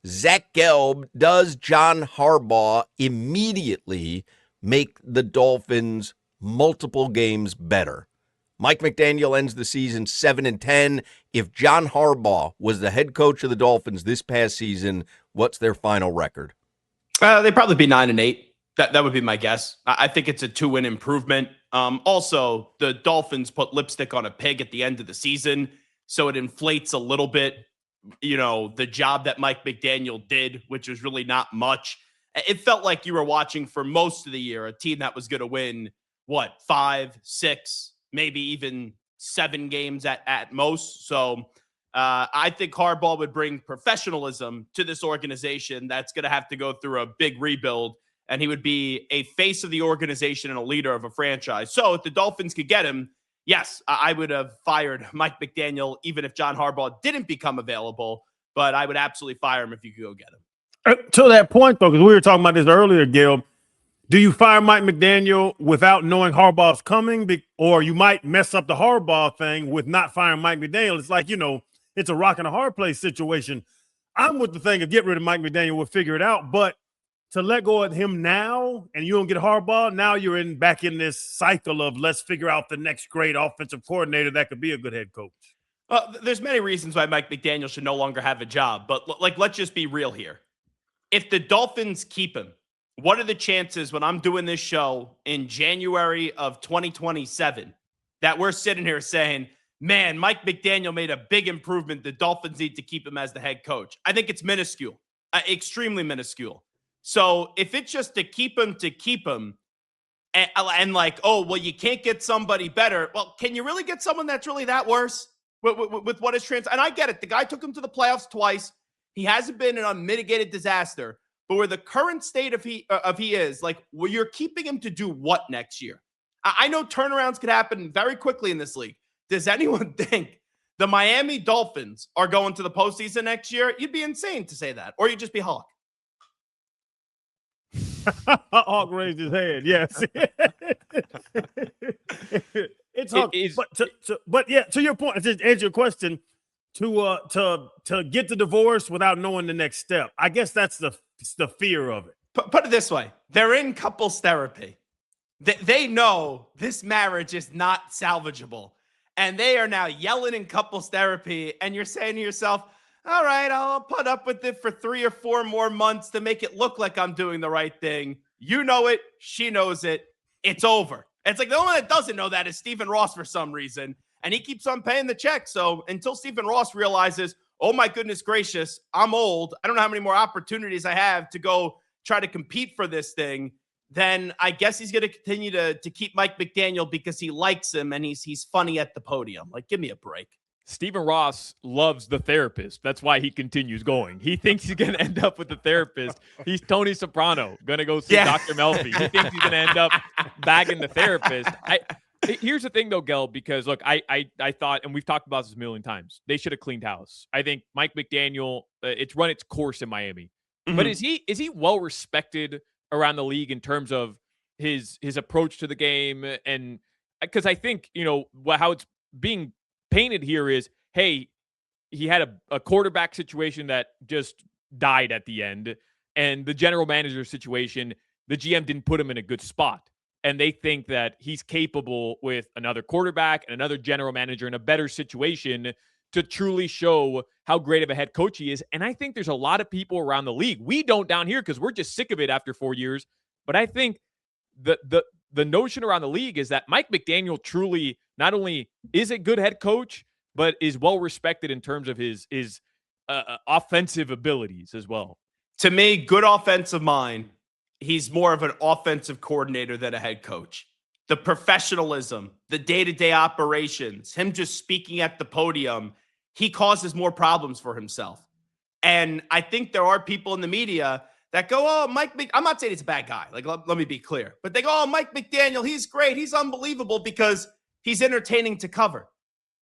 Zach Gelb, does John Harbaugh immediately make the Dolphins multiple games better? Mike McDaniel ends the season 7-10. If John Harbaugh was the head coach of the Dolphins this past season, what's their final record? They'd probably be 9-8. That would be my guess. I think it's a 2-win improvement. Also, the Dolphins put lipstick on a pig at the end of the season, so it inflates a little bit, the job that Mike McDaniel did, which was really not much. It felt like you were watching for most of the year a team that was going to win, 5, 6, maybe even 7 games at most. So I think Harbaugh would bring professionalism to this organization that's going to have to go through a big rebuild, and he would be a face of the organization and a leader of a franchise. So if the Dolphins could get him, yes, I would have fired Mike McDaniel even if John Harbaugh didn't become available, but I would absolutely fire him if you could go get him. To that point, though, because we were talking about this earlier, Gil, do you fire Mike McDaniel without knowing Harbaugh's coming? Or you might mess up the Harbaugh thing with not firing Mike McDaniel. It's like, it's a rock and a hard place situation. I'm with the thing of get rid of Mike McDaniel, we'll figure it out. But to let go of him now and you don't get Harbaugh, now you're back in this cycle of let's figure out the next great offensive coordinator that could be a good head coach. There's many reasons why Mike McDaniel should no longer have a job. But let's just be real here. If the Dolphins keep him, what are the chances when I'm doing this show in January of 2027 that we're sitting here saying, man, Mike McDaniel made a big improvement. The Dolphins need to keep him as the head coach? I think it's minuscule, extremely minuscule. So if it's just to keep him, and like, oh, well, you can't get somebody better. Well, can you really get someone that's really that worse with what is trans? And I get it. The guy took him to the playoffs twice. He hasn't been an unmitigated disaster. But where the current state of he is, well, you're keeping him to do what next year? I know turnarounds could happen very quickly in this league. Does anyone think the Miami Dolphins are going to the postseason next year? You'd be insane to say that, or you'd just be Hawk. Hawk raised his hand. Yes, it's Hawk. But yeah, to your point, to answer your question, to get the divorce without knowing the next step. I guess that's the fear of it. Put it this way: they're in couples therapy. They know this marriage is not salvageable, and they are now yelling in couples therapy. And you're saying to yourself, all right, I'll put up with it for 3 or 4 more months to make it look like I'm doing the right thing. You know it. She knows it. It's over. It's like the only one that doesn't know that is Stephen Ross for some reason. And he keeps on paying the check. So until Stephen Ross realizes, oh my goodness gracious, I'm old, I don't know how many more opportunities I have to go try to compete for this thing, then I guess he's going to continue to keep Mike McDaniel because he likes him and he's funny at the podium. Like, give me a break. Stephen Ross loves the therapist. That's why he continues going. He thinks he's going to end up with the therapist. He's Tony Soprano, going to go see Dr. Melfi. He thinks he's going to end up bagging the therapist. Here's the thing, though, Gelb, because, look, I thought, and we've talked about this a million times, they should have cleaned house. I think Mike McDaniel, it's run its course in Miami. Mm-hmm. But is he well-respected around the league in terms of his approach to the game? And because I think, how it's being painted here is, hey, he had a quarterback situation that just died at the end, and the general manager situation, the GM didn't put him in a good spot. And they think that he's capable with another quarterback and another general manager in a better situation to truly show how great of a head coach he is. And I think there's a lot of people around the league. We don't down here because we're just sick of it after 4 years. But I think the notion around the league is that Mike McDaniel truly not only is a good head coach, but is well respected in terms of his offensive abilities as well. To me, good offensive mind. He's more of an offensive coordinator than a head coach. The professionalism, the day-to-day operations, him just speaking at the podium, he causes more problems for himself. And I think there are people in the media that go, oh, I'm not saying he's a bad guy. Like, let me be clear. But they go, oh, Mike McDaniel, he's great. He's unbelievable because he's entertaining to cover.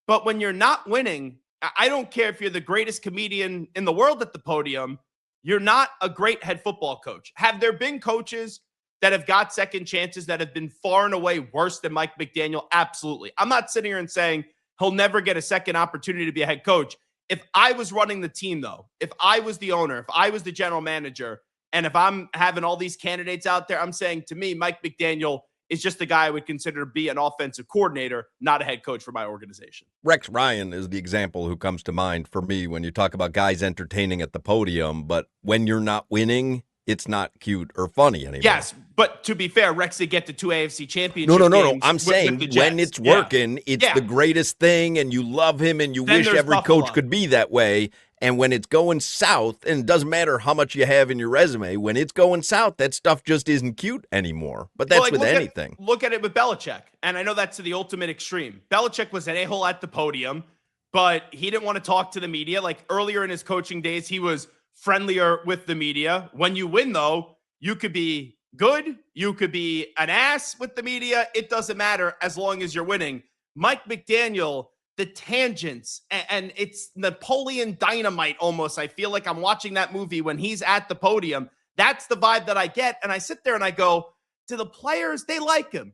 But when you're not winning, I don't care if you're the greatest comedian in the world at the podium, you're not a great head football coach. Have there been coaches that have got second chances that have been far and away worse than Mike McDaniel? Absolutely. I'm not sitting here and saying he'll never get a second opportunity to be a head coach. If I was running the team, though, if I was the owner, if I was the general manager, and if I'm having all these candidates out there, I'm saying to me, Mike McDaniel is just the guy I would consider to be an offensive coordinator, not a head coach for my organization. Rex Ryan is the example who comes to mind for me when you talk about guys entertaining at the podium, but when you're not winning, it's not cute or funny anymore. Yes, but to be fair, Rex did get to 2 AFC championship No. games I'm saying when it's working, it's the greatest thing, and you love him, and you wish every Buffalo. coach could be that way. And when it's going south, and it doesn't matter how much you have in your resume, when it's going south, that stuff just isn't cute anymore. But that's with anything. Look at it with Belichick, and I know that's to the ultimate extreme. Belichick was an a-hole at the podium, but he didn't want to talk to the media. Like earlier in his coaching days, he was friendlier with the media. When you win, though, you could be good. You could be an ass with the media. It doesn't matter as long as you're winning. Mike McDaniel, the tangents, and it's Napoleon Dynamite almost. I feel like I'm watching that movie when he's at the podium. That's the vibe that I get. And I sit there and I go, to the players, they like him.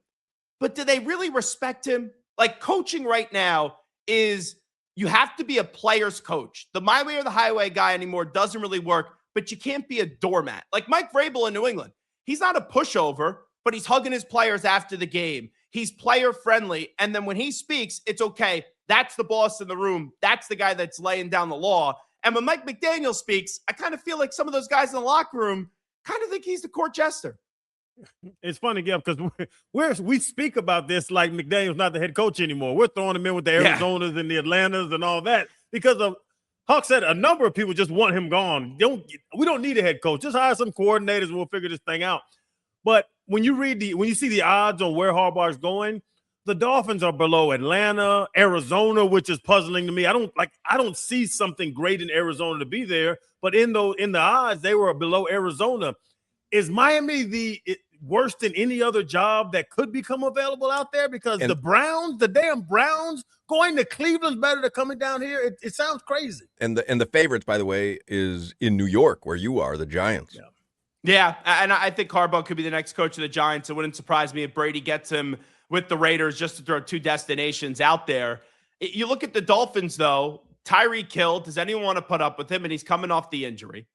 But do they really respect him? Like coaching right now is you have to be a player's coach. The my way or the highway guy anymore doesn't really work, but you can't be a doormat. Like Mike Vrabel in New England, he's not a pushover, but he's hugging his players after the game. He's player friendly. And then when he speaks, it's okay. That's the boss in the room. That's the guy that's laying down the law. And when Mike McDaniel speaks, I kind of feel like some of those guys in the locker room kind of think he's the court jester. It's funny, Gil, because we speak about this like McDaniel's not the head coach anymore. We're throwing him in with the Arizonas and the Atlantas and all that because of Hawk said a number of people just want him gone. We don't need a head coach. Just hire some coordinators and we'll figure this thing out. But when you see the odds on where Harbaugh is going, the Dolphins are below Atlanta, Arizona, which is puzzling to me. I don't see something great in Arizona to be there, but in the odds, they were below Arizona. Is Miami worse than any other job that could become available out there? Because the damn Browns, going to Cleveland's better than coming down here. It sounds crazy. And the favorites, by the way, is in New York, where you are, the Giants. Yeah, and I think Harbaugh could be the next coach of the Giants. It wouldn't surprise me if Brady gets him with the Raiders, just to throw two destinations out there. You look at the Dolphins, though. Tyreek Hill, does anyone want to put up with him? And he's coming off the injury.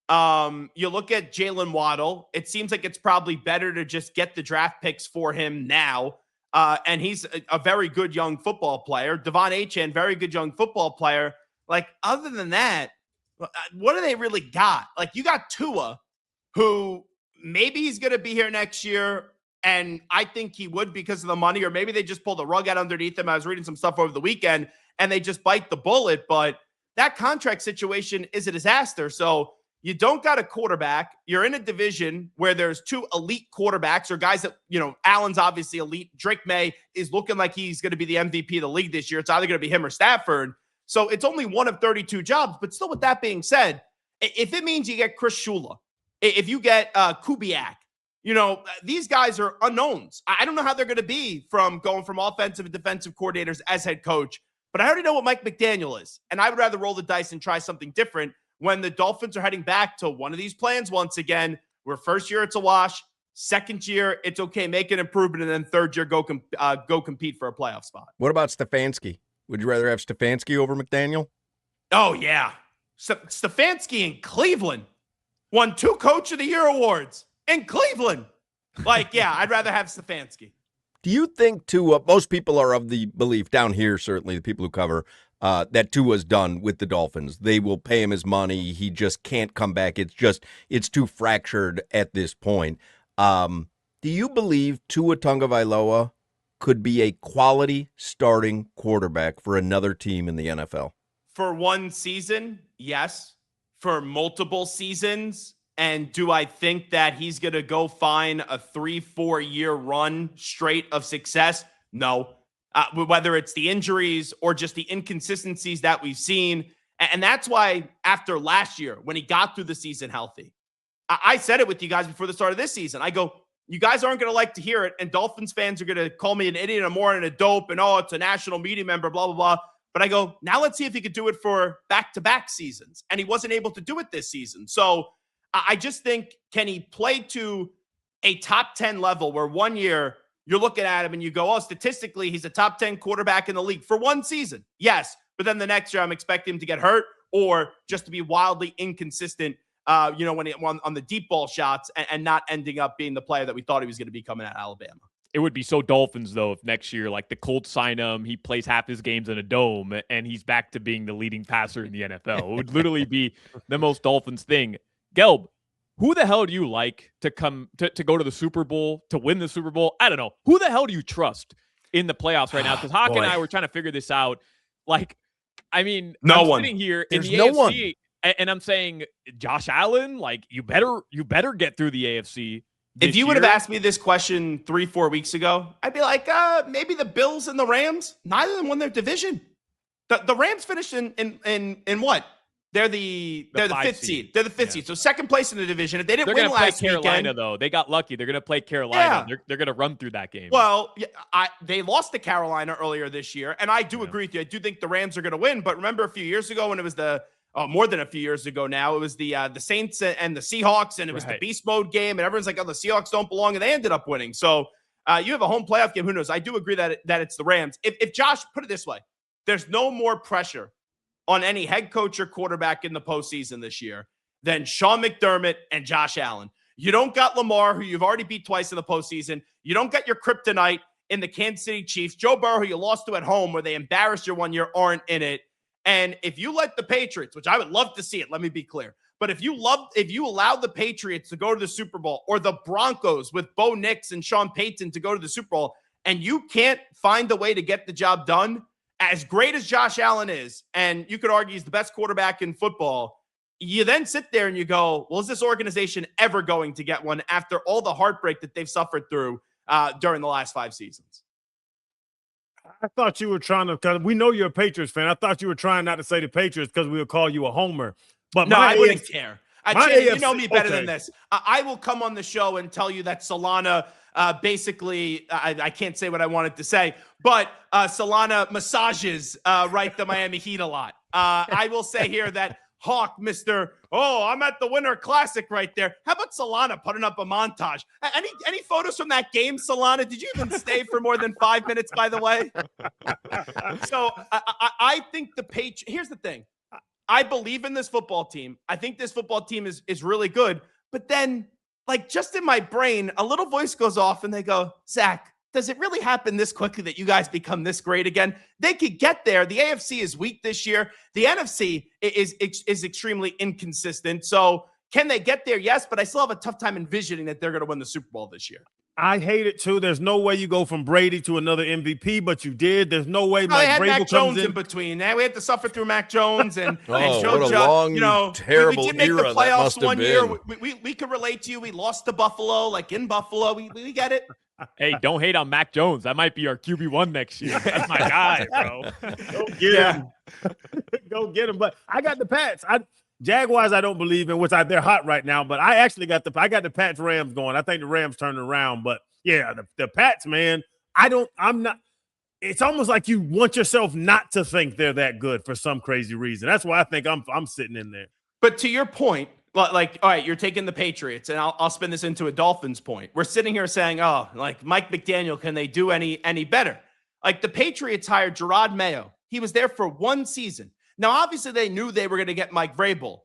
You look at Jalen Waddle. It seems like it's probably better to just get the draft picks for him now. And he's a very good young football player. Devon Achane, very good young football player. Like, other than that, what do they really got? Like, you got Tua, who maybe he's going to be here next year. And I think he would because of the money, or maybe they just pull the rug out underneath him. I was reading some stuff over the weekend and they just bite the bullet, but that contract situation is a disaster. So you don't got a quarterback. You're in a division where there's two elite quarterbacks or guys that, Allen's obviously elite. Drake May is looking like he's going to be the MVP of the league this year. It's either going to be him or Stafford. So it's only one of 32 jobs, but still with that being said, if it means you get Chris Shula, if you get Kubiak, these guys are unknowns. I don't know how they're going to be from going from offensive and defensive coordinators as head coach, but I already know what Mike McDaniel is. And I would rather roll the dice and try something different when the Dolphins are heading back to one of these plans once again, where first year it's a wash, second year it's okay, make an improvement, and then third year go compete for a playoff spot. What about Stefanski? Would you rather have Stefanski over McDaniel? Oh, yeah. Stefanski in Cleveland won 2 Coach of the Year awards. In Cleveland. I'd rather have Stefanski. Do you think Tua, most people are of the belief down here, certainly the people who cover, that Tua's done with the Dolphins. They will pay him his money. He just can't come back. It's too fractured at this point. Do you believe Tua Tagovailoa could be a quality starting quarterback for another team in the NFL? For one season, yes. For multiple seasons, and do I think that he's going to go find a 3-4 year run straight of success? No. Whether it's the injuries or just the inconsistencies that we've seen. And that's why after last year, when he got through the season healthy, I said it with you guys before the start of this season. I go, you guys aren't going to like to hear it. And Dolphins fans are going to call me an idiot and a moron and a dope. And, it's a national media member, blah, blah, blah. But I go, now let's see if he could do it for back-to-back seasons. And he wasn't able to do it this season. So I just think, can he play to a top 10 level where one year you're looking at him and you go, statistically, he's a top 10 quarterback in the league for one season. Yes. But then the next year, I'm expecting him to get hurt or just to be wildly inconsistent, when on the deep ball shots and not ending up being the player that we thought he was going to be coming at Alabama. It would be so Dolphins, though, if next year, like the Colts sign him, he plays half his games in a dome, and he's back to being the leading passer in the NFL. It would literally be the most Dolphins thing. Gelb, who the hell do you like to come to go to the Super Bowl, to win the Super Bowl? I don't know. Who the hell do you trust in the playoffs right now? Because Hawk and I were trying to figure this out. Like, I mean, I'm sitting here in the AFC, and I'm saying, Josh Allen, like, you better get through the AFC. If you would have asked me this question 3-4 weeks ago, I'd be like, maybe the Bills and the Rams. Neither of them won their division. The Rams finished in what? They're the fifth seed. They're the fifth seed. So second place in the division. If they didn't win last weekend, Carolina, though, they got lucky. They're going to play Carolina. Yeah. They're going to run through that game. Well, they lost to Carolina earlier this year, and I do agree with you. I do think the Rams are going to win. But remember a few years ago when it was more than a few years ago now, it was the Saints and the Seahawks, and it was the beast mode game, and everyone's like, oh, the Seahawks don't belong, and they ended up winning. So you have a home playoff game. Who knows? I do agree that it's the Rams. If Josh, put it this way, there's no more pressure on any head coach or quarterback in the postseason this year than Sean McDermott and Josh Allen. You don't got Lamar, who you've already beat twice in the postseason. You don't got your kryptonite in the Kansas City Chiefs. Joe Burrow, who you lost to at home, where they embarrassed you 1 year, aren't in it. And if you let the Patriots, which I would love to see it, let me be clear, but if you allow the Patriots to go to the Super Bowl, or the Broncos with Bo Nix and Sean Payton to go to the Super Bowl, and you can't find a way to get the job done, as great as Josh Allen is, and you could argue he's the best quarterback in football, you then sit there and you go, well, is this organization ever going to get one after all the heartbreak that they've suffered through during the last 5 seasons? I thought you were trying to, because we know you're a Patriots fan. I thought you were trying not to say the Patriots because we would call you a homer. But no, I wouldn't care. You know me better than this. I will come on the show and tell you that Solana basically, I can't say what I wanted to say, but Solana massages the Miami Heat a lot. I will say here that Hawk, I'm at the Winter Classic right there. How about Solana putting up a montage? Any photos from that game, Solana? Did you even stay for more than 5 minutes, by the way? So I think here's the thing. I believe in this football team. I think this football team is really good. But then, like, just in my brain, a little voice goes off and they go, Zach, does it really happen this quickly that you guys become this great again? They could get there. The AFC is weak this year. The NFC is extremely inconsistent. So can they get there? Yes, but I still have a tough time envisioning that they're going to win the Super Bowl this year. I hate it too. There's no way you go from Brady to another MVP, but you did. There's no way Mike Vrabel comes in between. Now we had to suffer through Mac Jones and what a long, terrible we did make era the playoffs that one year. We could relate to you. We lost to Buffalo, like in Buffalo. We get it. Hey, don't hate on Mac Jones. That might be our QB1 next year. That's my guy, bro. Go get him. Go get him. But I got the Pats. Jaguars I don't believe in, which they're hot right now, but I actually got the Pats Rams going. I think the Rams turning around, but yeah, the Pats, man, I'm not. It's almost like you want yourself not to think they're that good for some crazy reason. That's why I think I'm sitting in there. But to your point, like, all right, you're taking the Patriots, and I'll spin this into a Dolphins point. We're sitting here saying, oh, like Mike McDaniel, can they do any better? Like the Patriots hired Gerard Mayo. He was there for 1 season. Now, obviously, they knew they were going to get Mike Vrabel,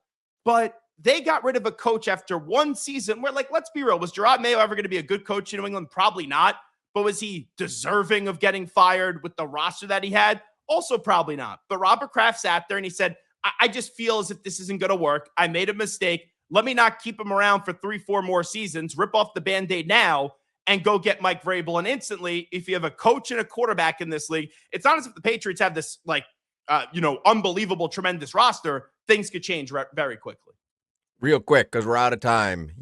but they got rid of a coach after 1 season where, like, let's be real. Was Gerard Mayo ever going to be a good coach in New England? Probably not. But was he deserving of getting fired with the roster that he had? Also probably not. But Robert Kraft sat there and he said, I just feel as if this isn't going to work. I made a mistake. Let me not keep him around for 3-4 more seasons. Rip off the Band-Aid now and go get Mike Vrabel. And instantly, if you have a coach and a quarterback in this league, it's not as if the Patriots have this, like, unbelievable, tremendous roster. Things could change very quickly. Real quick, because we're out of time.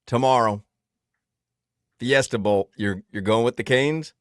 Tomorrow. Fiesta Bowl. You're going with the Canes?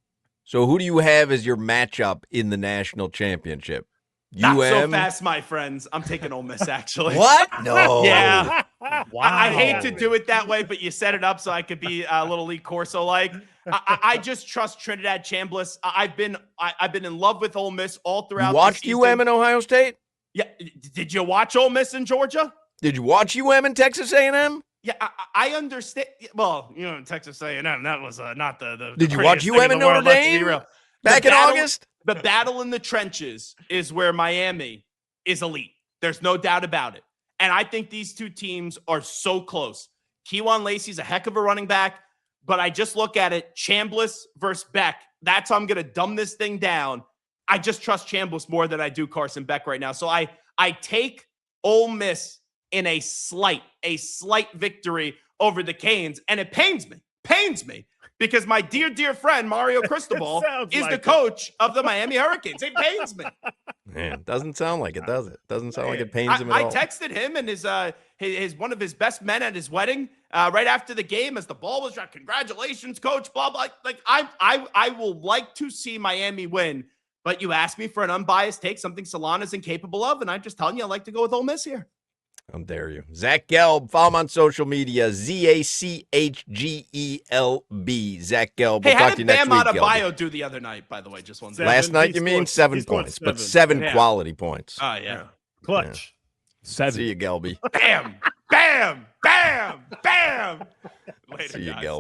So who do you have as your matchup in the national championship? Not so fast, my friends. I'm taking Ole Miss, actually. What? No. Yeah. Wow. I hate to do it that way, but you set it up so I could be a little Lee Corso-like. I just trust Trinidad Chambliss. I've been in love with Ole Miss all throughout. You watched UM and Ohio State? Yeah. Did you watch Ole Miss in Georgia? Did you watch UM and Texas A&M? Yeah, I understand. Well, Texas A&M, that was not the Did you watch UM and Notre Dame? Back in August? The battle in the trenches is where Miami is elite. There's no doubt about it. And I think these two teams are so close. Kejuan Lacey's a heck of a running back, but I just look at it, Chambliss versus Beck. That's how I'm going to dumb this thing down. I just trust Chambliss more than I do Carson Beck right now. So I take Ole Miss in a slight victory over the Canes, and it pains me, because my dear friend Mario Cristobal is the coach of the Miami Hurricanes. It pains me. Man, doesn't sound like it, does it? Doesn't sound like it pains him at all. I texted him and his one of his best men at his wedding right after the game as the ball was dropped. Congratulations, coach. Blah blah. Like I will like to see Miami win, but you asked me for an unbiased take, something Solana's incapable of, and I'm just telling you I like to go with Ole Miss here. How dare you? Zach Gelb, follow him on social media, ZachGelb. Zach Gelb. We'll talk to you next week, Bam Adebayo do the other night, by the way? Just one. Last night, you mean? 7 points, but 7 quality points. Oh, yeah. Clutch. Yeah. 7. See you, Gelby. Bam, bam, bam, bam. Later, See you, guys. Gelb.